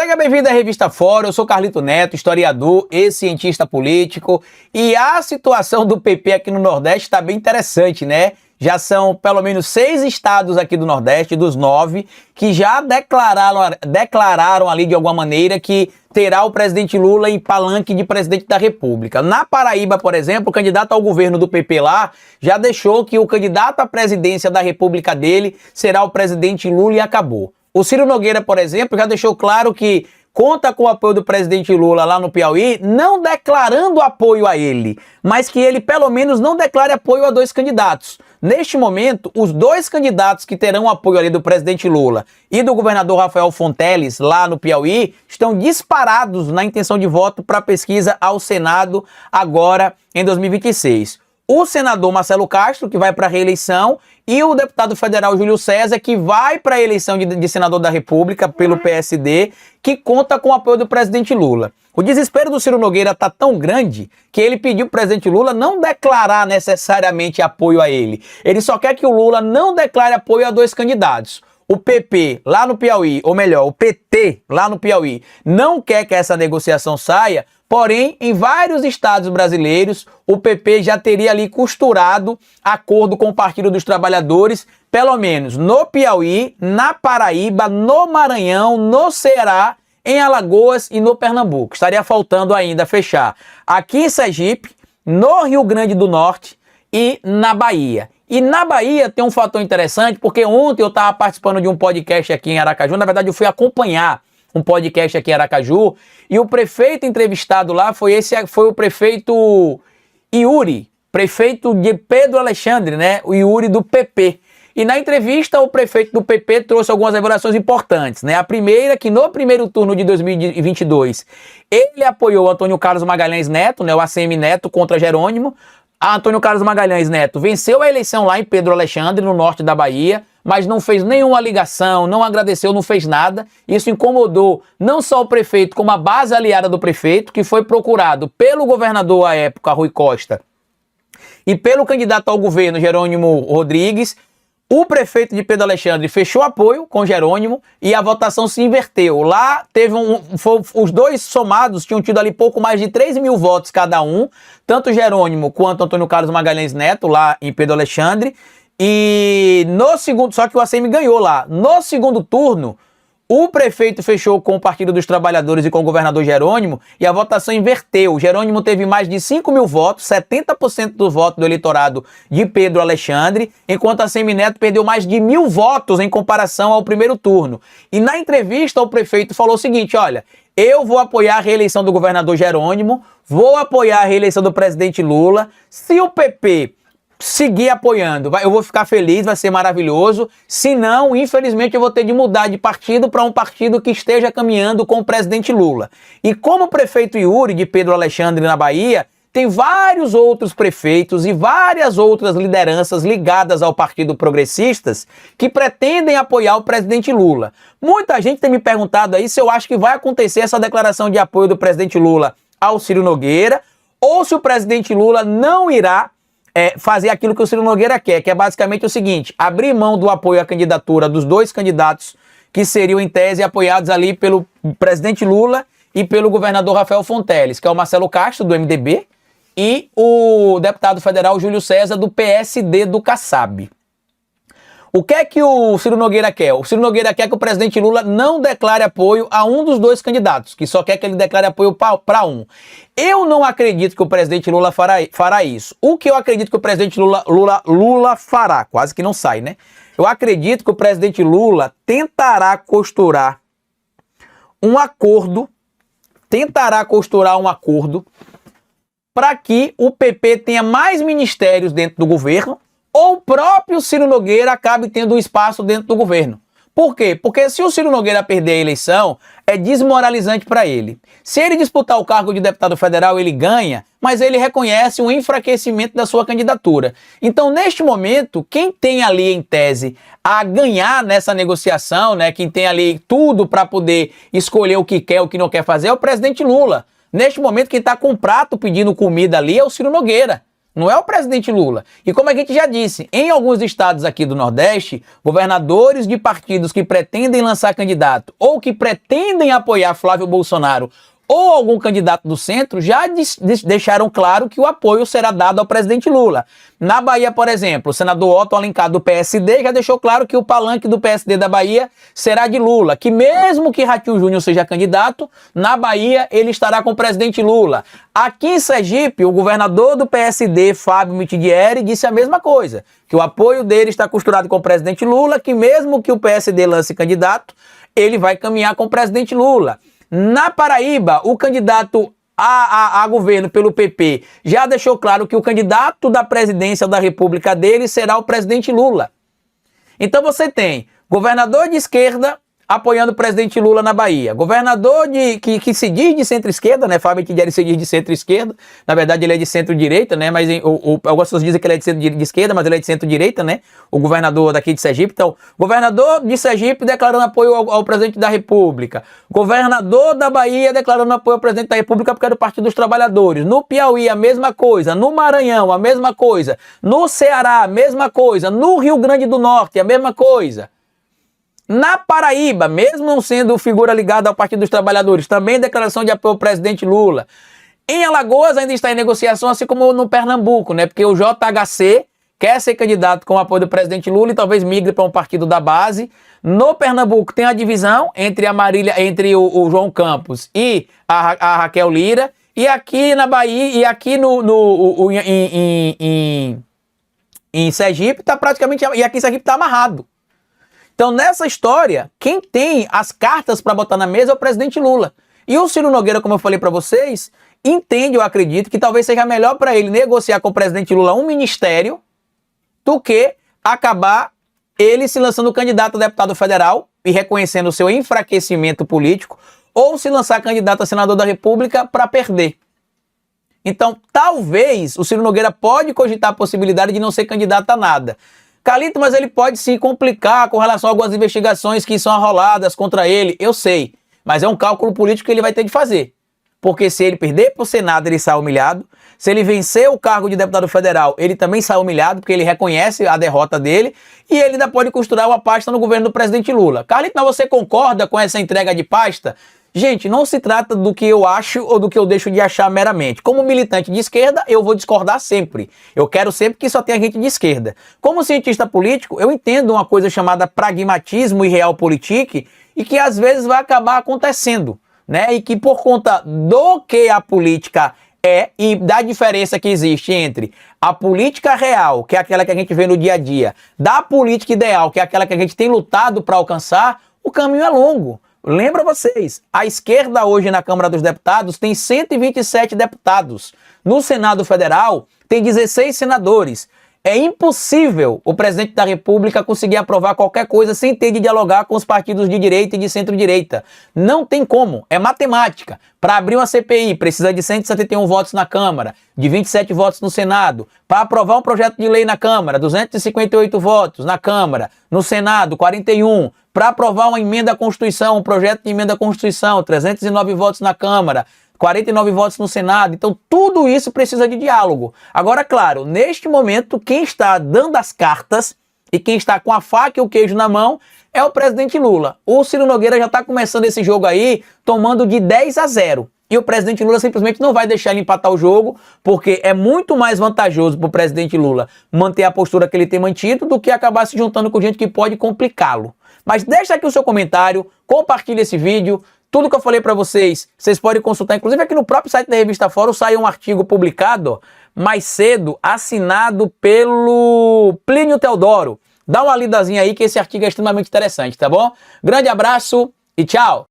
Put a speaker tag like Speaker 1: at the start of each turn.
Speaker 1: Seja bem-vindo à Revista Fora, eu sou Carlito Neto, historiador e cientista político, e a situação do PP aqui no Nordeste está bem interessante, né? Já são pelo menos 6 estados aqui do Nordeste, dos 9, que já declararam ali de alguma maneira que terá o presidente Lula em palanque de presidente da República. Na Paraíba, por exemplo, o candidato ao governo do PP lá já deixou que o candidato à presidência da República dele será o presidente Lula e acabou. O Ciro Nogueira, por exemplo, já deixou claro que conta com o apoio do presidente Lula lá no Piauí, não declarando apoio a ele, mas que ele pelo menos não declare apoio a 2 candidatos. Neste momento, os 2 candidatos que terão apoio ali do presidente Lula e do governador Rafael Fonteles, lá no Piauí, estão disparados na intenção de voto para a pesquisa ao Senado agora em 2026. O senador Marcelo Castro, que vai para a reeleição, e o deputado federal Júlio César, que vai para a eleição de senador da República pelo PSD, que conta com o apoio do presidente Lula. O desespero do Ciro Nogueira está tão grande que ele pediu para o presidente Lula não declarar necessariamente apoio a ele. Ele só quer que o Lula não declare apoio a 2 candidatos. O PP lá no Piauí, ou melhor, o PT lá no Piauí, não quer que essa negociação saia. Porém, em vários estados brasileiros, o PP já teria ali costurado acordo com o Partido dos Trabalhadores, pelo menos no Piauí, na Paraíba, no Maranhão, no Ceará, em Alagoas e no Pernambuco. Estaria faltando ainda fechar aqui em Sergipe, no Rio Grande do Norte e na Bahia. E na Bahia tem um fator interessante, porque ontem eu estava participando de um podcast aqui em Aracaju, na verdade eu fui acompanhar um podcast aqui em Aracaju, e o prefeito entrevistado lá foi o prefeito Iuri, prefeito de Pedro Alexandre, né? O Iuri do PP. E na entrevista o prefeito do PP trouxe algumas revelações importantes, né? A primeira, que no primeiro turno de 2022, ele apoiou Antônio Carlos Magalhães Neto, né? O ACM Neto contra Jerônimo. Antônio Carlos Magalhães Neto venceu a eleição lá em Pedro Alexandre, no norte da Bahia, mas não fez nenhuma ligação, não agradeceu, não fez nada. Isso incomodou não só o prefeito, como a base aliada do prefeito, que foi procurado pelo governador à época, Rui Costa, e pelo candidato ao governo, Jerônimo Rodrigues. O prefeito de Pedro Alexandre fechou apoio com Jerônimo e a votação se inverteu. Lá teve os 2 somados tinham tido ali pouco mais de 3 mil votos cada um, tanto Jerônimo quanto Antônio Carlos Magalhães Neto, lá em Pedro Alexandre. E no segundo, só que o ACM ganhou lá. No segundo turno, o prefeito fechou com o Partido dos Trabalhadores e com o governador Jerônimo e a votação inverteu. Jerônimo teve mais de 5 mil votos, 70% do voto do eleitorado de Pedro Alexandre, enquanto a ACM Neto perdeu mais de 1.000 votos em comparação ao primeiro turno. E na entrevista o prefeito falou o seguinte, olha, eu vou apoiar a reeleição do governador Jerônimo, vou apoiar a reeleição do presidente Lula. Se o PP seguir apoiando, eu vou ficar feliz, vai ser maravilhoso. Se não, infelizmente eu vou ter de mudar de partido para um partido que esteja caminhando com o presidente Lula. E como o prefeito Iuri de Pedro Alexandre na Bahia, tem vários outros prefeitos e várias outras lideranças ligadas ao Partido Progressistas que pretendem apoiar o presidente Lula. Muita gente tem me perguntado aí se eu acho que vai acontecer essa declaração de apoio do presidente Lula ao Ciro Nogueira, ou se o presidente Lula não irá fazer aquilo que o Ciro Nogueira quer, que é basicamente o seguinte, abrir mão do apoio à candidatura dos 2 candidatos que seriam, em tese, apoiados ali pelo presidente Lula e pelo governador Rafael Fonteles, que é o Marcelo Castro, do MDB, e o deputado federal Júlio César, do PSD do Kassab. O que é que o Ciro Nogueira quer? O Ciro Nogueira quer que o presidente Lula não declare apoio a um dos 2 candidatos, que só quer que ele declare apoio para um. Eu não acredito que o presidente Lula fará isso. O que eu acredito que o presidente Lula fará, quase que não sai, né? Eu acredito que o presidente Lula tentará costurar um acordo para que o PP tenha mais ministérios dentro do governo, ou o próprio Ciro Nogueira acabe tendo um espaço dentro do governo. Por quê? Porque se o Ciro Nogueira perder a eleição, é desmoralizante para ele. Se ele disputar o cargo de deputado federal, ele ganha, mas ele reconhece um enfraquecimento da sua candidatura. Então, neste momento, quem tem ali, em tese, a ganhar nessa negociação, né, quem tem ali tudo para poder escolher o que quer, o que não quer fazer, é o presidente Lula. Neste momento, quem está com o prato pedindo comida ali é o Ciro Nogueira. Não é o presidente Lula. E como a gente já disse, em alguns estados aqui do Nordeste, governadores de partidos que pretendem lançar candidato ou que pretendem apoiar Flávio Bolsonaro ou algum candidato do centro já deixaram claro que o apoio será dado ao presidente Lula. Na Bahia, por exemplo, o senador Otto Alencar do PSD já deixou claro que o palanque do PSD da Bahia será de Lula, que mesmo que Ratinho Júnior seja candidato, na Bahia ele estará com o presidente Lula. Aqui em Sergipe, o governador do PSD, Fábio Mitidieri, disse a mesma coisa, que o apoio dele está costurado com o presidente Lula, que mesmo que o PSD lance candidato, ele vai caminhar com o presidente Lula. Na Paraíba, o candidato a governo pelo PP já deixou claro que o candidato da presidência da República dele será o presidente Lula. Então você tem governador de esquerda apoiando o presidente Lula na Bahia. Governador que se diz de centro-esquerda, né? Fábio Mitidieri se diz de centro-esquerda. Na verdade, ele é de centro-direita, né? Mas algumas pessoas dizem que ele é de centro-esquerda, mas ele é de centro-direita, né? O governador daqui de Sergipe. Então, governador de Sergipe declarando apoio ao presidente da República. Governador da Bahia declarando apoio ao presidente da República porque é do Partido dos Trabalhadores. No Piauí, a mesma coisa. No Maranhão, a mesma coisa. No Ceará, a mesma coisa. No Rio Grande do Norte, a mesma coisa. Na Paraíba, mesmo não sendo figura ligada ao Partido dos Trabalhadores, também declaração de apoio ao presidente Lula. Em Alagoas ainda está em negociação, assim como no Pernambuco, né? Porque o JHC quer ser candidato com o apoio do presidente Lula e talvez migre para um partido da base. No Pernambuco tem a divisão entre a Marília, entre o João Campos e a Raquel Lira. E aqui na Bahia, e aqui em Sergipe, está praticamente. E aqui em Sergipe está amarrado. Então, nessa história, quem tem as cartas para botar na mesa é o presidente Lula. E o Ciro Nogueira, como eu falei para vocês, entende, eu acredito, que talvez seja melhor para ele negociar com o presidente Lula um ministério do que acabar ele se lançando candidato a deputado federal e reconhecendo o seu enfraquecimento político, ou se lançar candidato a senador da República para perder. Então, talvez o Ciro Nogueira pode cogitar a possibilidade de não ser candidato a nada. Carlito, mas ele pode se complicar com relação a algumas investigações que são arroladas contra ele, eu sei, mas é um cálculo político que ele vai ter de fazer. Porque se ele perder para o Senado, ele sai humilhado. Se ele vencer o cargo de deputado federal, ele também sai humilhado, porque ele reconhece a derrota dele, e ele ainda pode costurar uma pasta no governo do presidente Lula. Carlito, mas você concorda com essa entrega de pasta? Gente, não se trata do que eu acho ou do que eu deixo de achar meramente. Como militante de esquerda, eu vou discordar sempre. Eu quero sempre que só tenha gente de esquerda. Como cientista político, eu entendo uma coisa chamada pragmatismo e realpolitik e que às vezes vai acabar acontecendo, né? E que por conta do que a política é e da diferença que existe entre a política real, que é aquela que a gente vê no dia a dia, da política ideal, que é aquela que a gente tem lutado para alcançar, o caminho é longo. Lembra vocês, a esquerda hoje na Câmara dos Deputados tem 127 deputados. No Senado Federal tem 16 senadores. É impossível o presidente da República conseguir aprovar qualquer coisa sem ter de dialogar com os partidos de direita e de centro-direita. Não tem como, é matemática. Para abrir uma CPI precisa de 171 votos na Câmara, de 27 votos no Senado. Para aprovar um projeto de lei na Câmara, 258 votos na Câmara, no Senado, 41. Para aprovar uma emenda à Constituição, um projeto de emenda à Constituição, 309 votos na Câmara, 49 votos no Senado. Então, tudo isso precisa de diálogo. Agora, claro, neste momento, quem está dando as cartas e quem está com a faca e o queijo na mão é o presidente Lula. O Ciro Nogueira já está começando esse jogo aí, tomando de 10-0. E o presidente Lula simplesmente não vai deixar ele empatar o jogo, porque é muito mais vantajoso para o presidente Lula manter a postura que ele tem mantido do que acabar se juntando com gente que pode complicá-lo. Mas deixa aqui o seu comentário, compartilhe esse vídeo. Tudo que eu falei para vocês, vocês podem consultar, inclusive aqui no próprio site da Revista Fórum saiu um artigo publicado mais cedo, assinado pelo Plínio Teodoro. Dá uma lidazinha aí que esse artigo é extremamente interessante, tá bom? Grande abraço e tchau!